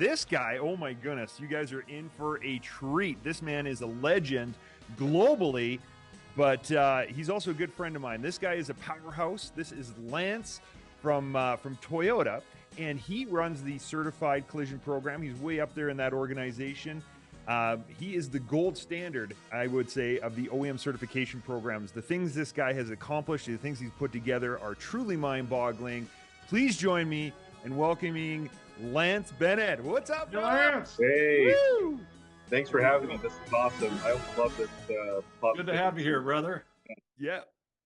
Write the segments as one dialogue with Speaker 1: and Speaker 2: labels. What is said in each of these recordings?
Speaker 1: This guy, oh my goodness, you guys are in for a treat. This man is a legend globally, but he's also a good friend of mine. This guy is a powerhouse. This is Lance from Toyota, and he runs the certified collision program. He's way up there in that organization. He is the gold standard, I would say, of the OEM certification programs. The things this guy has accomplished, the things he's put together are truly mind-boggling. Please join me in welcoming Launce Bennett. What's up,
Speaker 2: Lance?
Speaker 3: Hey,
Speaker 1: Woo!
Speaker 3: thanks for having me. This is awesome. I love this.
Speaker 2: Good to have you here, brother.
Speaker 1: Yeah,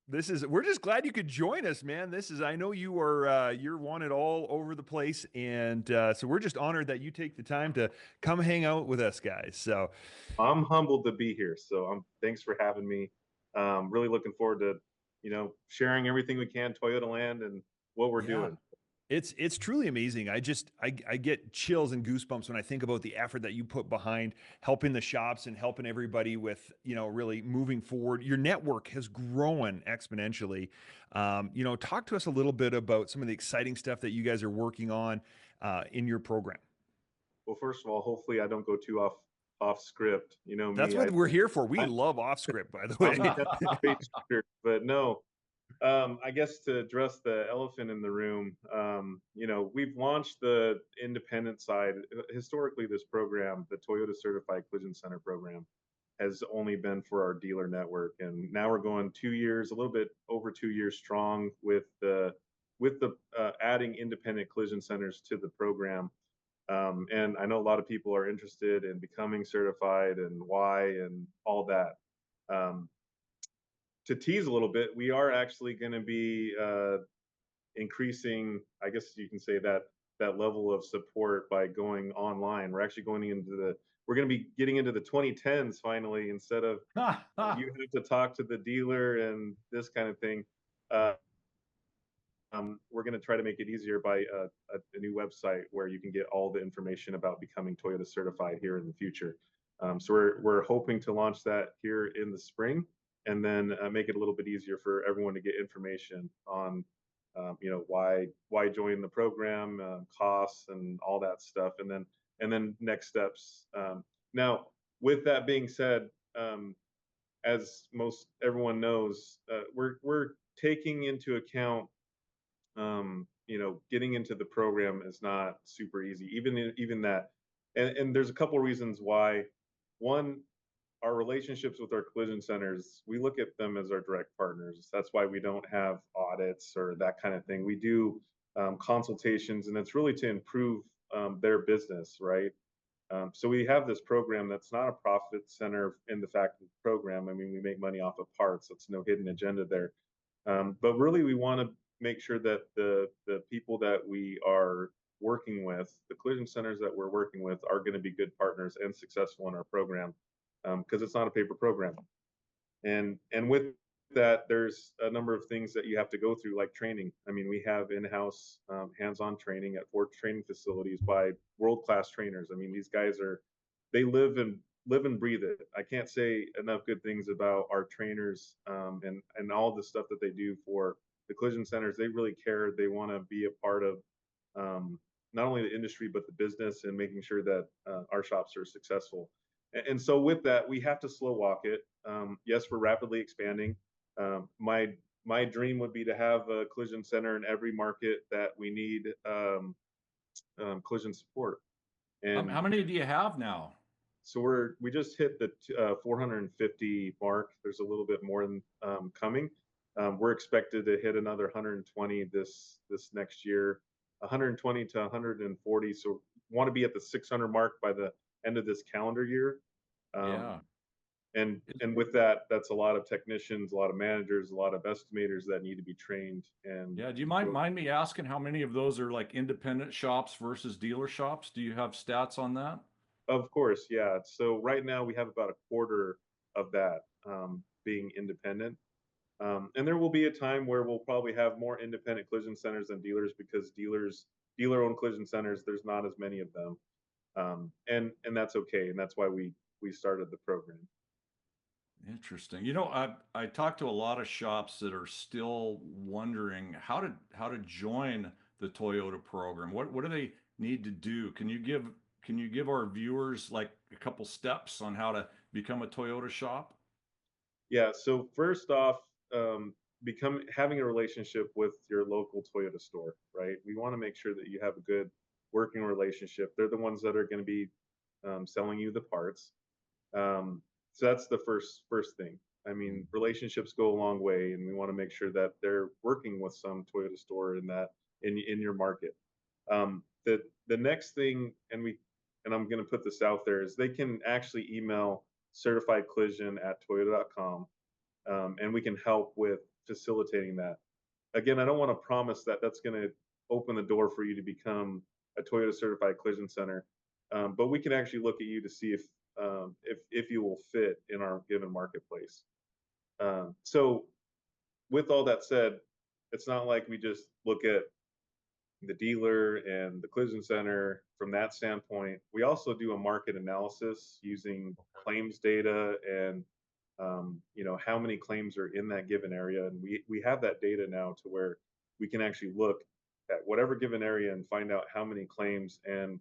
Speaker 1: we're just glad you could join us, man. I know you are, you're wanted all over the place. And so we're just honored that you take the time to come hang out with us guys. So
Speaker 3: I'm humbled to be here. So thanks for having me. Really looking forward to, sharing everything we can, Toyota Land and what we're doing.
Speaker 1: It's truly amazing. I get chills and goosebumps when I think about the effort that you put behind helping the shops and helping everybody with, really moving forward. Your network has grown exponentially. Talk to us a little bit about some of the exciting stuff that you guys are working on in your program.
Speaker 3: Well, first of all, hopefully I don't go too off script. You know me.
Speaker 1: That's what we're here for. We love off script, by the way.
Speaker 3: But no. I guess to address the elephant in the room, we've launched the independent side. Historically, this program, the Toyota Certified Collision Center program, has only been for our dealer network, and now we're going 2 years, a little bit over 2 years strong with the adding independent collision centers to the program. And I know a lot of people are interested in becoming certified and why and all that. To tease a little bit, we are actually going to be increasing, I guess you can say that level of support by going online. We're actually we're going to be getting into the 2010s finally, instead of you have to talk to the dealer and this kind of thing. We're going to try to make it easier by a new website where you can get all the information about becoming Toyota certified here in the future. So we're hoping to launch that here in the spring, and then make it a little bit easier for everyone to get information on, why join the program, costs, and all that stuff, and then next steps. Now, with that being said, as most everyone knows, we're taking into account, getting into the program is not super easy, even that, and there's a couple of reasons why. One, our relationships with our collision centers, we look at them as our direct partners. That's why we don't have audits or that kind of thing. We do consultations, and it's really to improve their business, right? So we have this program that's not a profit center in the fact of the program. I mean, we make money off of parts. That's no hidden agenda there. But really, we want to make sure that the people that we are working with, the collision centers that we're working with, are going to be good partners and successful in our program. Because it's not a paper program. And with that, there's a number of things that you have to go through, like training. I mean, we have in-house hands-on training at 4 training facilities by world-class trainers. I mean, these guys they live and breathe it. I can't say enough good things about our trainers, and all the stuff that they do for the collision centers. They really care. They want to be a part of not only the industry, but the business, and making sure that our shops are successful. And so with that, we have to slow walk it. Yes, we're rapidly expanding. My dream would be to have a collision center in every market that we need collision support. And
Speaker 2: how many do you have now?
Speaker 3: So we just hit the 450 mark. There's a little bit more coming. We're expected to hit another 120 this next year, 120 to 140. So want to be at the 600 mark by the end of this calendar year. And with that, that's a lot of technicians, a lot of managers, a lot of estimators that need to be trained. And
Speaker 2: do you mind me asking how many of those are like independent shops versus dealer shops? Do you have stats on that?
Speaker 3: Of course, yeah. So right now we have about a quarter of that being independent. And there will be a time where we'll probably have more independent collision centers than dealers, because dealer-owned collision centers, there's not as many of them. And that's okay, and that's why we started the program.
Speaker 2: Interesting. I talked to a lot of shops that are still wondering how to join the Toyota program. What do they need to do? Can you give can you give our viewers like a couple steps on how to become a Toyota shop?
Speaker 3: Yeah. So first off, having a relationship with your local Toyota store, right? We want to make sure that you have a good working relationship. They're the ones that are going to be selling you the parts. So that's the first thing. I mean, relationships go a long way, and we want to make sure that they're working with some Toyota store in your market. The next thing, and I'm going to put this out there, is they can actually email certifiedcollision@toyota.com, and we can help with facilitating that. Again, I don't want to promise that that's going to open the door for you to become a Toyota certified collision center, but we can actually look at you to see if you will fit in our given marketplace. So with all that said, it's not like we just look at the dealer and the collision center from that standpoint. We also do a market analysis using claims data and how many claims are in that given area, and we have that data now to where we can actually look at whatever given area and find out how many claims, and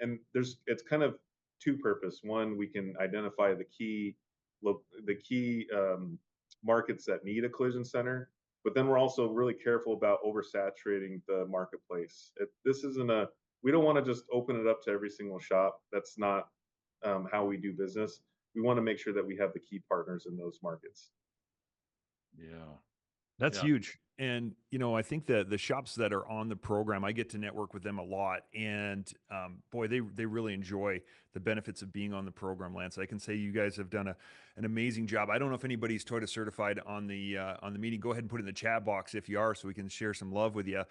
Speaker 3: it's kind of two purpose. One, we can identify the key markets that need a collision center, but then we're also really careful about oversaturating the marketplace. We don't want to just open it up to every single shop. That's not how we do business. We want to make sure that we have the key partners in those markets.
Speaker 2: Yeah.
Speaker 1: That's huge. And, I think that the shops that are on the program, I get to network with them a lot. And boy, they really enjoy the benefits of being on the program, Lance. I can say you guys have done an amazing job. I don't know if anybody's Toyota certified on the meeting. Go ahead and put it in the chat box if you are, so we can share some love with you.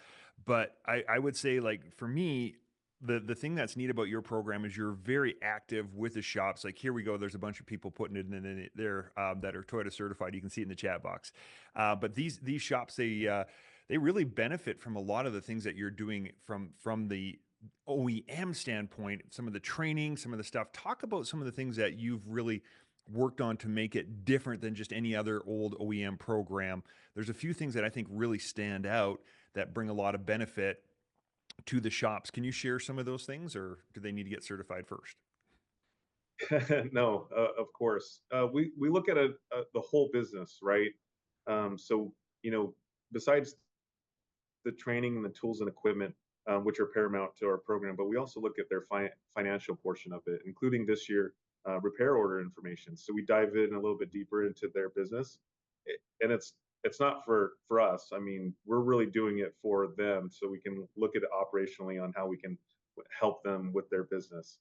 Speaker 1: But I would say, like, for me, the thing that's neat about your program is you're very active with the shops. Like, here we go. There's a bunch of people putting it in there that are Toyota certified. You can see it in the chat box. But these shops, they really benefit from a lot of the things that you're doing from the OEM standpoint, some of the training, some of the stuff. Talk about some of the things that you've really worked on to make it different than just any other old OEM program. There's a few things that I think really stand out that bring a lot of benefit to the shops. Can you share some of those things, or do they need to get certified first?
Speaker 3: No, of course. We look at the whole business, right? So, besides the training and the tools and equipment, which are paramount to our program, but we also look at their financial portion of it, including this year repair order information. So we dive in a little bit deeper into their business, and it's not for us. I mean, we're really doing it for them, so we can look at it operationally on how we can help them with their business.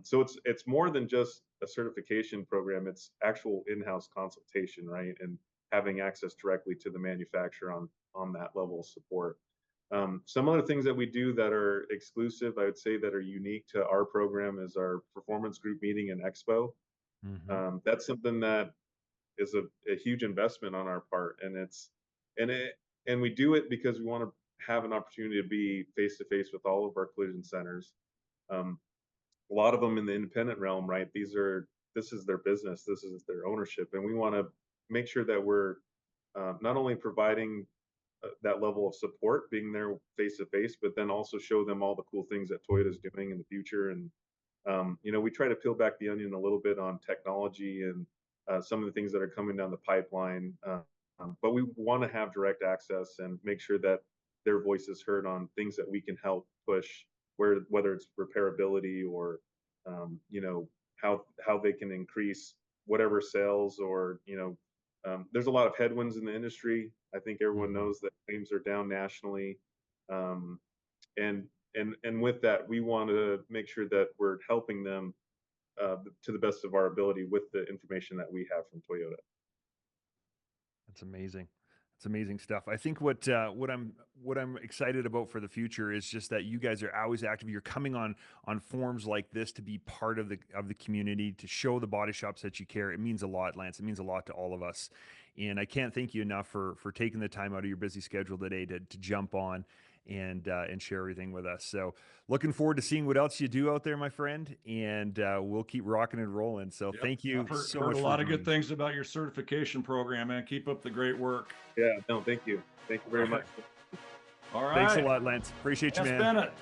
Speaker 3: So it's more than just a certification program. It's actual in-house consultation, right? And having access directly to the manufacturer on that level of support. Some other things that we do that are exclusive, I would say, that are unique to our program, is our performance group meeting and expo.
Speaker 1: Mm-hmm.
Speaker 3: That's something that is a huge investment on our part, and we do it because we want to have an opportunity to be face to face with all of our collision centers. A lot of them in the independent realm, right? This is their business, this is their ownership, and we want to make sure that we're not only providing that level of support, being there face to face, but then also show them all the cool things that Toyota is doing in the future. And we try to peel back the onion a little bit on technology and some of the things that are coming down the pipeline. But we want to have direct access and make sure that their voice is heard on things that we can help push, whether it's repairability or how they can increase whatever sales, or there's a lot of headwinds in the industry. I think everyone knows that claims are down nationally, and with that, we want to make sure that we're helping them to the best of our ability with the information that we have from Toyota.
Speaker 1: That's amazing. It's amazing stuff. I think what I'm excited about for the future is just that you guys are always active. You're coming on forums like this to be part of the community, to show the body shops that you care. It means a lot, Lance. It means a lot to all of us. And I can't thank you enough for taking the time out of your busy schedule today to jump on and share everything with us. So looking forward to seeing what else you do out there, my friend, and we'll keep rocking and rolling. So thank you so much.
Speaker 2: Heard a lot of good things about your certification program, man. Keep up the great work.
Speaker 3: Yeah, no, thank you. Thank you very much.
Speaker 2: All right.
Speaker 1: Thanks a lot, Lance. Appreciate you, man.
Speaker 2: Launce Bennett.